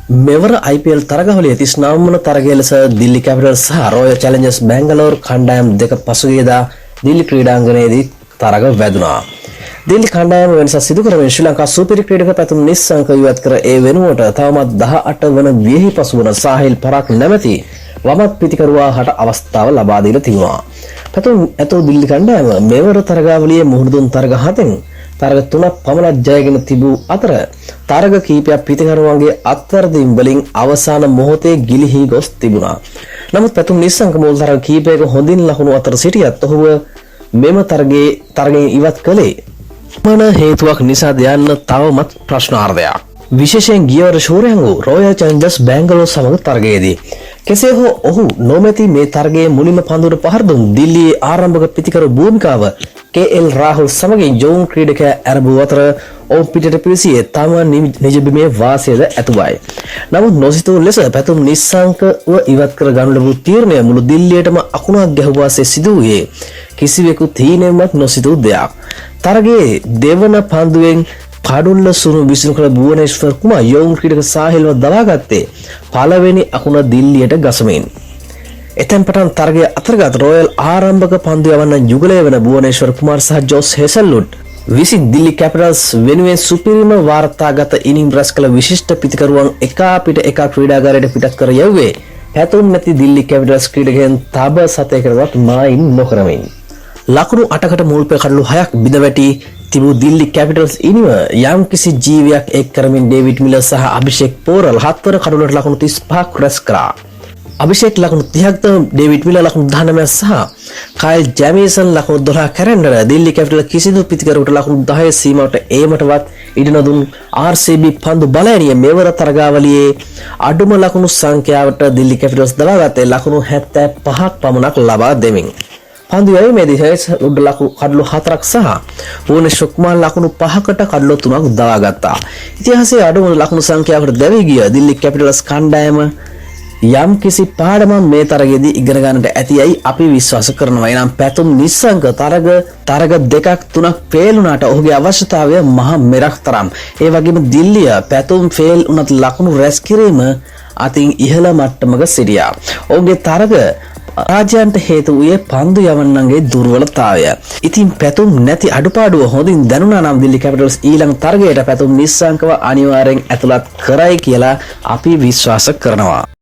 මෙවර IPL තරගවල 39 වන තරගය ලෙස දිල්ලි කැපිටල්ස් සහ රොයල් චැලෙන්ජර්ස් බැංගලෝර් කණ්ඩායම් දෙක පසුගියදා දිල්ලි ක්‍රීඩාංගණයේදී තරග වැදුනා. දිල්ලි කණ්ඩායම වෙනස සිදු කරමින් ශ්‍රී ලංකා සුපිරි ක්‍රීඩක පැතුම් නිස්සංක ඉවත් කර ඒ වෙනුවට තවමත් 18 වන වියෙහි පසු වන සාහිල් පරක් නැමැති වමත් පිතිකරුවා හට අවස්ථාව ලබා දීලා තිබුණා. පැතුම් ඇතෝ දිල්ලි කණ්ඩායම මෙවර තරගාවලියේ මුහුණ දුන් තරග 7න් තරග 3ක් පමණ ජයගෙන තිබූ අතර තරග කීපයක් පිතිකරුවන්ගේ අත්වැරදීම් වලින් අවසාන මොහොතේ ගිලිහි ගොස් තිබුණා. නමුත් පැතුම් නිස්සංක මුල් තරග කීපයක හොඳින් ලකුණු අතර සිටියත් ඔහුව මෙම තරගයෙන් ඉවත් කළේ මොන හේතුවක් නිසාද යන්න තවමත් ප්‍රශ්නාර්ථයක්. විශේෂයෙන් ගියවර ශූරයන් වූ රොයල් චැලෙන්ජර්ස් බැංගලෝර් සමග තරගයේදී කෙසේ හෝ ඔහු නොමැති මේ තරගයේ මුලින්ම පන්දුවට පහර දුන් දිල්ලියේ ආරම්භක පිතිකරු භූමිකාව KL රාහුල් සමගින් ජෝන් ක්‍රීඩකයා ඇරඹූ අතර ඔවුන් පිටට පිවිසියේ තම නිජබිමේ වාසියද ඇතුවයි. නමුත් නොසිතූ ලෙස පැතුම් නිස්සංකව ඉවත් කර ගනු ලැබූ තීරණය මුළු දිල්ලියටම අකුණක් ගැහුවාසේ සිදු වූයේ කිසිවෙකු තීනෙමත් නොසිතූ දෙයක්. තරගයේ දෙවන පන්දුවෙන් කඩුල්ල සුණු විසිනු කළ භුවනේශ්වර් කුමාර් යෝන් ක්‍රීඩක සාහිල්ව දවාගත්තේ පළවෙනි අකුණ දිල්ලියට ගසමින්. එතෙන් පටන් තරගය අතරගත රොයල් ආරම්භක පන්දු යවන්න යුගලය වන භුවනේශ්වර් කුමාර් සහ ජෝස් හෙසල්වුඩ් විසින් දිල්ලි කැපිටල්ස් වෙනුවෙන් සුපිරිම වාර්තාගත ඉනිම් රැස් කළ විශිෂ්ට පිතිකරුවන් එකාපිට එක ක්‍රීඩාගාරයට පිටත් කර යවුවේ පැතුම් නැති දිල්ලි කැපිටල්ස් ක්‍රීඩකයන් තබ සතයකටවත් මායින් නොකරමින්. ලකුණු 8කට මුල්පේ කඩලු 6ක් බිඳ වැටි තිබූ දිල්ලි කැපිටල්ස් ඉනිම යම් කිසි ජීවියක් එක් කරමින් ඩේවිඩ් මිලර් සහ අභිෂේක් පෝරල් 7 වන කඩලුවට ලකුණු 35ක් රැස් කරා. අභිෂේක් ලකුණු 30ක් ඩේවිඩ් මිලර් ලකුණු 19ක් සහ කයිල් ජැමීසන් ලකුණු 12ක් කැරෙන්නර දිල්ලි කැපිටල් කිසිදු පිතිකරුවට ලකුණු 10 සීමාවට ඒමටවත් ඉඩ නොදුන් RCB පන්දු බලයනිය මෙවර තරගාවලියේ අඩුම ලකුණු සංඛ්‍යාවට දිල්ලි කැපිටල්ස් දවාගත්තේ ලකුණු 75ක් පමණක් ලබා දෙමින්. පන්දු යැවීමේදී හෙසල්වුඩ් කඩලු 4ක් සහ භුවනේශ්වර් කුමාර් ලකුණු 5කට කඩලු 3ක් දවාගත්තා. ඉතිහාසයේ අඩුම ලකුණු සංඛ්‍යාවකට දැවී ගිය දිල්ලි කැපිටල්ස් කණ්ඩායම යම් කිසි පාඩමක් මේ තරගයේදී ඉගෙන ගන්නට ඇතියයි අපි විශ්වාස කරනවා. එනම් පැතුම් නිස්සංක තරග දෙකක් තුනක් ෆේල් වුණාට ඔහුගේ අවශ්‍යතාවය මහ මෙරක් තරම්. ඒ වගේම දිල්ලිය පැතුම් ෆේල් වුණත් ලකුණු රැස් කිරීම අතින් ඉහළ මට්ටමක සිටියා. ඔහුගේ තරග රාජ්‍යයන්ට හේතු වූයේ පන්දු යවන්නන්ගේ දුර්වලතාවය. ඉතින් පැතුම් නැති අඩුපාඩුව හොඳින් දැනුණා නම් දිල්ලි කැපිටල්ස් ඊළඟ තරගයට පැතුම් නිස්සංකව අනිවාර්යෙන් ඇතුළත් කරයි කියලා අපි විශ්වාස කරනවා.